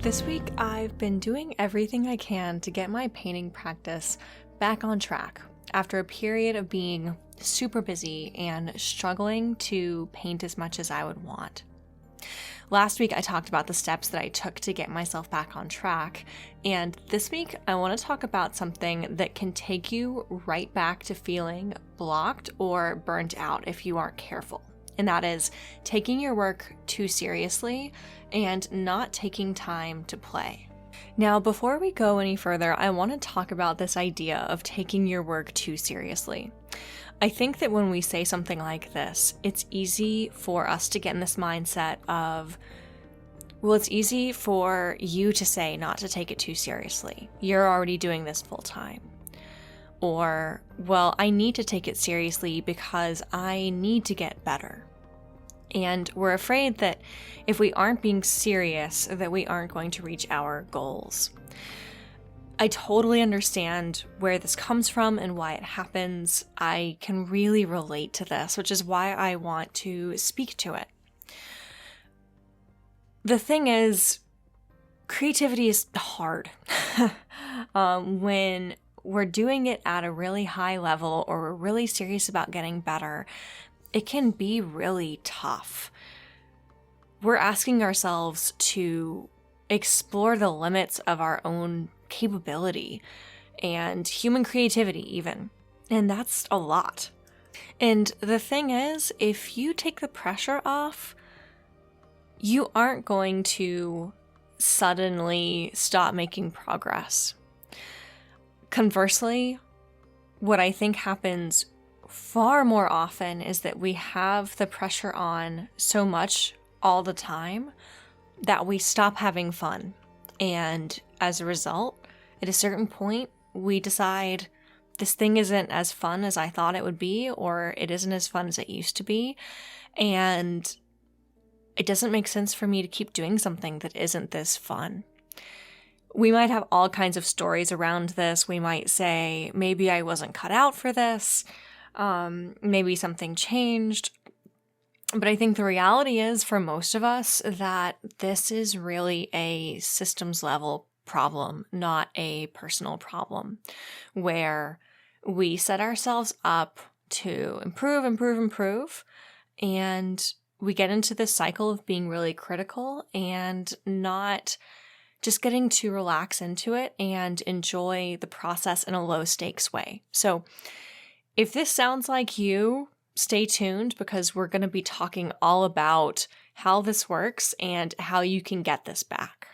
This week, I've been doing everything I can to get my painting practice back on track after a period of being super busy and struggling to paint as much as I would want. Last week, I talked about the steps that I took to get myself back on track, and this week, I want to talk about something that can take you right back to feeling blocked or burnt out if you aren't careful. And that is taking your work too seriously and not taking time to play. Now, before we go any further, I want to talk about this idea of taking your work too seriously. I think that when we say something like this, it's easy for us to get in this mindset of, well, it's easy for you to say not to take it too seriously. You're already doing this full time. Or, well, I need to take it seriously because I need to get better. And we're afraid that if we aren't being serious, that we aren't going to reach our goals. I totally understand where this comes from and why it happens. I can really relate to this, which is why I want to speak to it. The thing is, creativity is hard. When we're doing it at a really high level or we're really serious about getting better, it can be really tough. We're asking ourselves to explore the limits of our own capability and human creativity even. And that's a lot. And the thing is, if you take the pressure off, you aren't going to suddenly stop making progress. Conversely, what I think happens far more often is that we have the pressure on so much all the time that we stop having fun. And as a result, at a certain point, we decide this thing isn't as fun as I thought it would be, or it isn't as fun as it used to be. And it doesn't make sense for me to keep doing something that isn't this fun. We might have all kinds of stories around this. We might say, maybe I wasn't cut out for this. Maybe something changed. But I think the reality is for most of us that this is really a systems level problem, not a personal problem, where we set ourselves up to improve, and we get into this cycle of being really critical and not just getting to relax into it and enjoy the process in a low stakes way. So if this sounds like you, stay tuned because we're going to be talking all about how this works and how you can get this back.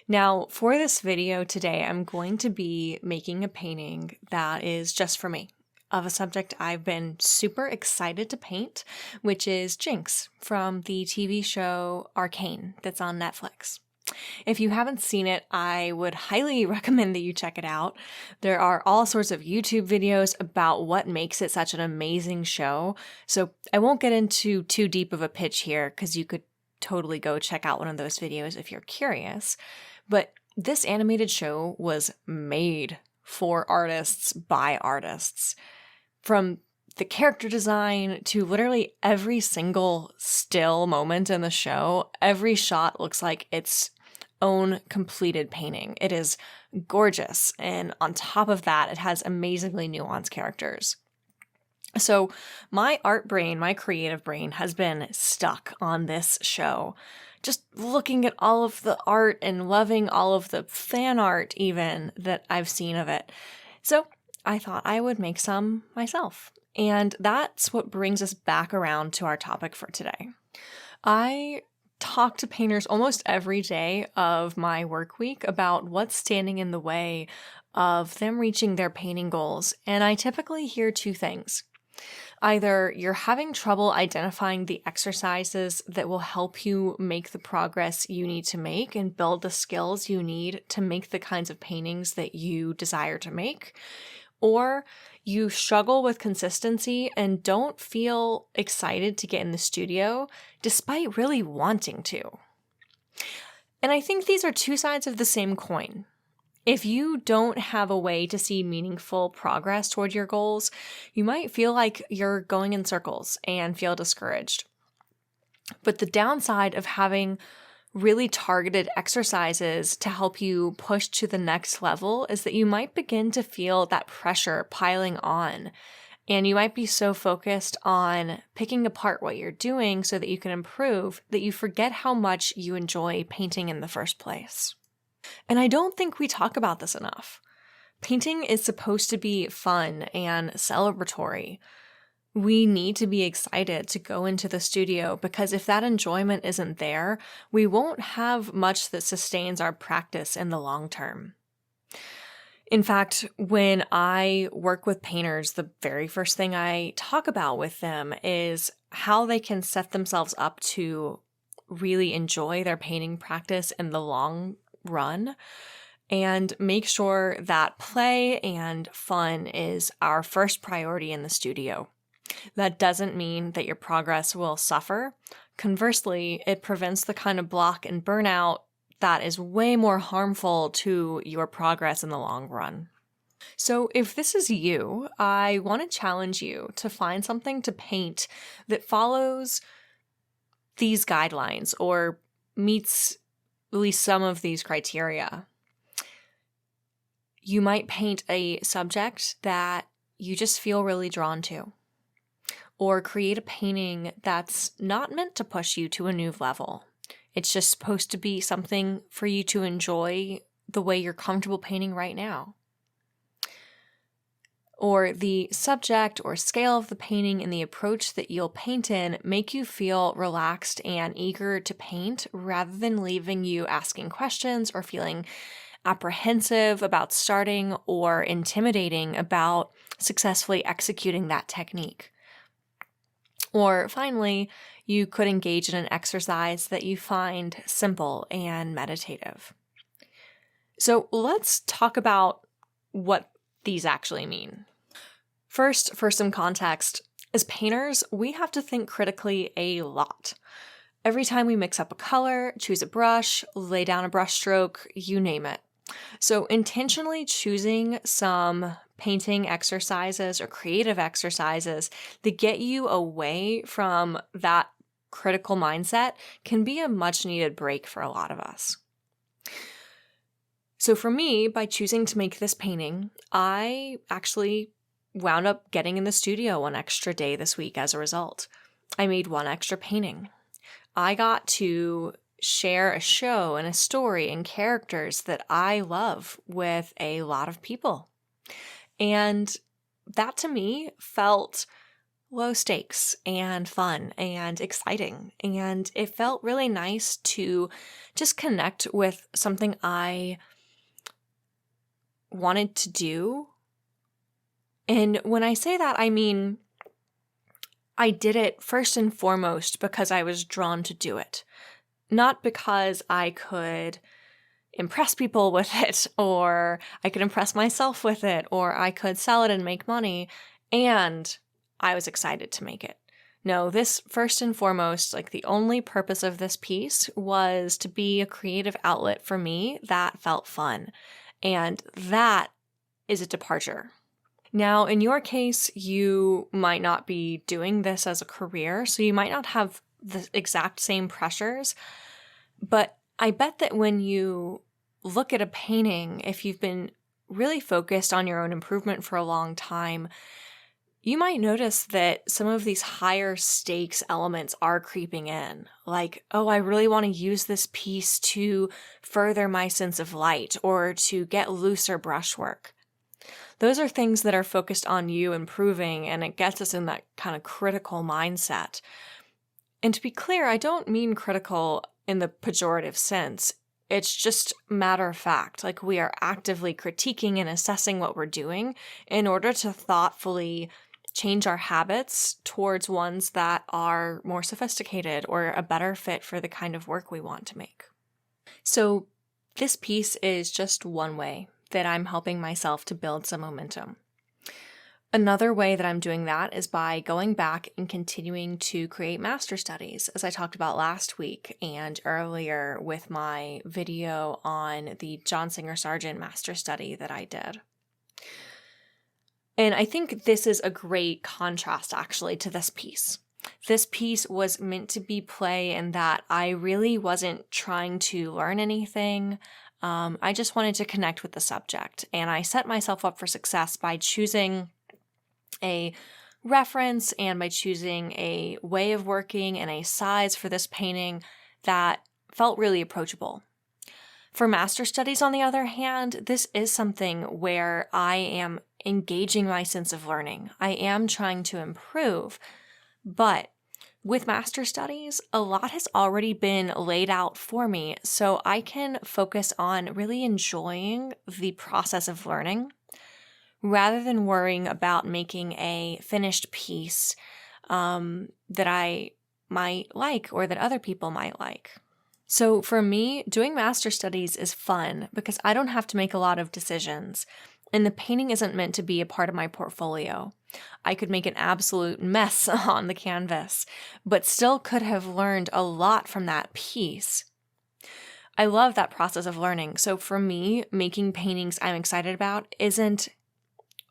Now, for this video today, I'm going to be making a painting that is just for me of a subject I've been super excited to paint, which is Jinx from the TV show Arcane that's on Netflix. If you haven't seen it, I would highly recommend that you check it out. There are all sorts of YouTube videos about what makes it such an amazing show. So I won't get into too deep of a pitch here because you could totally go check out one of those videos if you're curious. But this animated show was made for artists by artists. From the character design to literally every single still moment in the show, every shot looks like its own completed painting. It is gorgeous, and on top of that, it has amazingly nuanced characters. So my art brain, my creative brain, has been stuck on this show, just looking at all of the art and loving all of the fan art even that I've seen of it. So I thought I would make some myself. And that's what brings us back around to our topic for today. I talk to painters almost every day of my work week about what's standing in the way of them reaching their painting goals. And I typically hear two things. Either you're having trouble identifying the exercises that will help you make the progress you need to make and build the skills you need to make the kinds of paintings that you desire to make, or you struggle with consistency and don't feel excited to get in the studio despite really wanting to. And I think these are two sides of the same coin. If you don't have a way to see meaningful progress toward your goals, you might feel like you're going in circles and feel discouraged. But the downside of having really targeted exercises to help you push to the next level is that you might begin to feel that pressure piling on. And you might be so focused on picking apart what you're doing so that you can improve that you forget how much you enjoy painting in the first place. And I don't think we talk about this enough. Painting is supposed to be fun and celebratory. We need to be excited to go into the studio because if that enjoyment isn't there, we won't have much that sustains our practice in the long term. In fact, when I work with painters, the very first thing I talk about with them is how they can set themselves up to really enjoy their painting practice in the long run and make sure that play and fun is our first priority in the studio. That doesn't mean that your progress will suffer. Conversely, it prevents the kind of block and burnout that is way more harmful to your progress in the long run. So if this is you, I want to challenge you to find something to paint that follows these guidelines or meets at least some of these criteria. You might paint a subject that you just feel really drawn to, or create a painting that's not meant to push you to a new level. It's just supposed to be something for you to enjoy the way you're comfortable painting right now. Or the subject or scale of the painting and the approach that you'll paint in make you feel relaxed and eager to paint rather than leaving you asking questions or feeling apprehensive about starting or intimidating about successfully executing that technique. Or finally, you could engage in an exercise that you find simple and meditative. So let's talk about what these actually mean. First, for some context, as painters, we have to think critically a lot. Every time we mix up a color, choose a brush, lay down a brush stroke, you name it. So intentionally choosing some painting exercises or creative exercises that get you away from that critical mindset can be a much needed break for a lot of us. So for me, by choosing to make this painting, I actually wound up getting in the studio one extra day this week as a result. I made one extra painting. I got to share a show and a story and characters that I love with a lot of people. And that to me felt low stakes and fun and exciting. And it felt really nice to just connect with something I wanted to do. And when I say that, I mean, I did it first and foremost because I was drawn to do it. Not because I could impress people with it, or I could impress myself with it, or I could sell it and make money, and I was excited to make it. No, this first and foremost, like the only purpose of this piece was to be a creative outlet for me that felt fun. And that is a departure. Now, in your case, you might not be doing this as a career, so you might not have the exact same pressures, but I bet that when you look at a painting, if you've been really focused on your own improvement for a long time, you might notice that some of these higher stakes elements are creeping in. Like, oh, I really want to use this piece to further my sense of light or to get looser brushwork. Those are things that are focused on you improving, and it gets us in that kind of critical mindset. And to be clear, I don't mean critical in the pejorative sense. It's just matter of fact. Like, we are actively critiquing and assessing what we're doing in order to thoughtfully change our habits towards ones that are more sophisticated or a better fit for the kind of work we want to make. So this piece is just one way that I'm helping myself to build some momentum. Another way that I'm doing that is by going back and continuing to create master studies, as I talked about last week and earlier with my video on the John Singer Sargent master study that I did. And I think this is a great contrast, actually, to this piece. This piece was meant to be play in that I really wasn't trying to learn anything. I just wanted to connect with the subject, and I set myself up for success by choosing a reference and by choosing a way of working and a size for this painting that felt really approachable. For master studies, on the other hand, this is something where I am engaging my sense of learning. I am trying to improve, but with master studies, a lot has already been laid out for me, so I can focus on really enjoying the process of learning rather than worrying about making a finished piece that I might like or that other people might like. So for me, doing master studies is fun because I don't have to make a lot of decisions, and the painting isn't meant to be a part of my portfolio. I could make an absolute mess on the canvas, but still could have learned a lot from that piece. I love that process of learning. So for me, making paintings I'm excited about isn't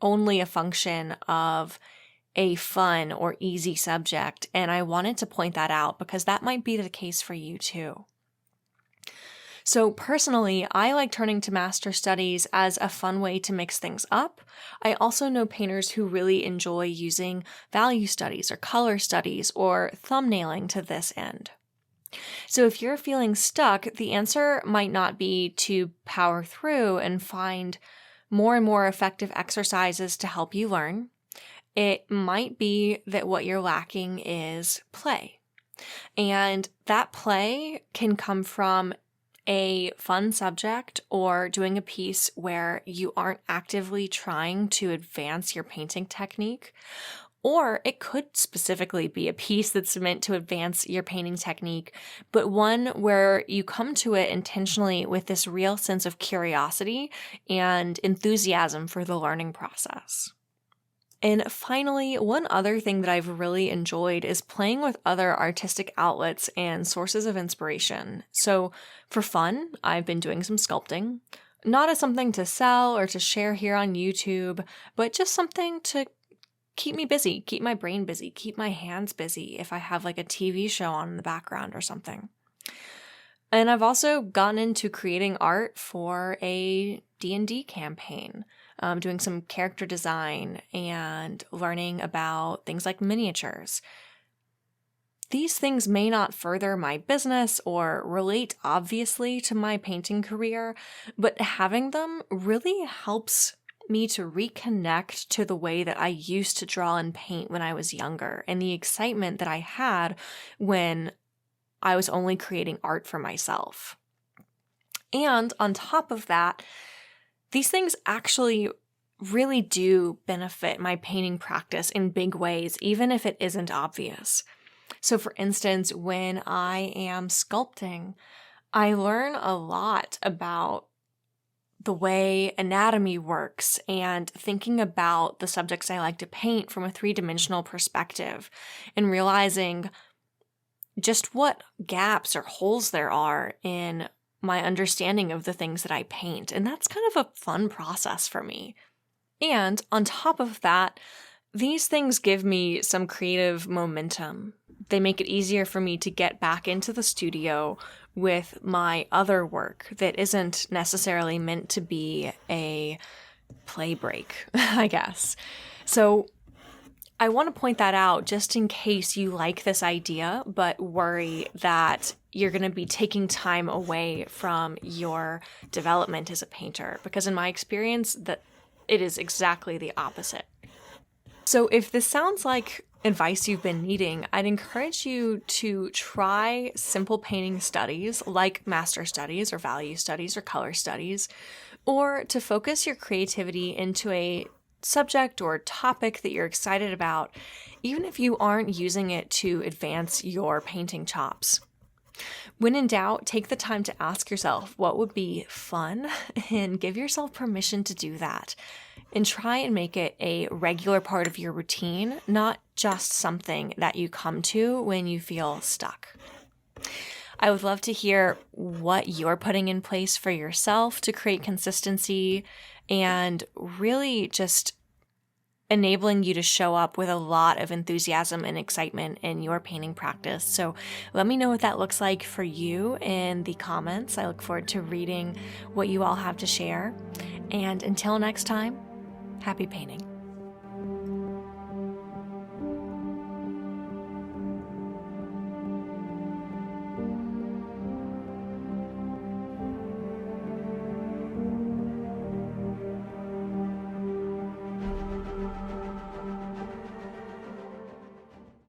only a function of a fun or easy subject, and I wanted to point that out because that might be the case for you too. So personally, I like turning to master studies as a fun way to mix things up. I also know painters who really enjoy using value studies or color studies or thumbnailing to this end. So if you're feeling stuck, the answer might not be to power through and find more and more effective exercises to help you learn. It might be that what you're lacking is play. And that play can come from a fun subject or doing a piece where you aren't actively trying to advance your painting technique. Or it could specifically be a piece that's meant to advance your painting technique, but one where you come to it intentionally with this real sense of curiosity and enthusiasm for the learning process. And finally, one other thing that I've really enjoyed is playing with other artistic outlets and sources of inspiration. So for fun, I've been doing some sculpting, not as something to sell or to share here on YouTube, but just something to keep me busy, keep my brain busy, keep my hands busy if I have like a TV show on in the background or something. And I've also gotten into creating art for a D&D campaign, doing some character design and learning about things like miniatures. These things may not further my business or relate obviously to my painting career, but having them really helps me to reconnect to the way that I used to draw and paint when I was younger and the excitement that I had when I was only creating art for myself. And on top of that, these things actually really do benefit my painting practice in big ways, even if it isn't obvious. So for instance, when I am sculpting, I learn a lot about the way anatomy works and thinking about the subjects I like to paint from a three-dimensional perspective and realizing just what gaps or holes there are in my understanding of the things that I paint. And that's kind of a fun process for me. And on top of that, these things give me some creative momentum. They make it easier for me to get back into the studio with my other work that isn't necessarily meant to be a play break, I guess. So I want to point that out just in case you like this idea, but worry that you're going to be taking time away from your development as a painter, because in my experience, that it is exactly the opposite. So if this sounds like advice you've been needing, I'd encourage you to try simple painting studies like master studies or value studies or color studies, or to focus your creativity into a subject or topic that you're excited about, even if you aren't using it to advance your painting chops. When in doubt, take the time to ask yourself what would be fun and give yourself permission to do that. And try and make it a regular part of your routine, not just something that you come to when you feel stuck. I would love to hear what you're putting in place for yourself to create consistency and really just enabling you to show up with a lot of enthusiasm and excitement in your painting practice. So let me know what that looks like for you in the comments. I look forward to reading what you all have to share. And until next time, happy painting.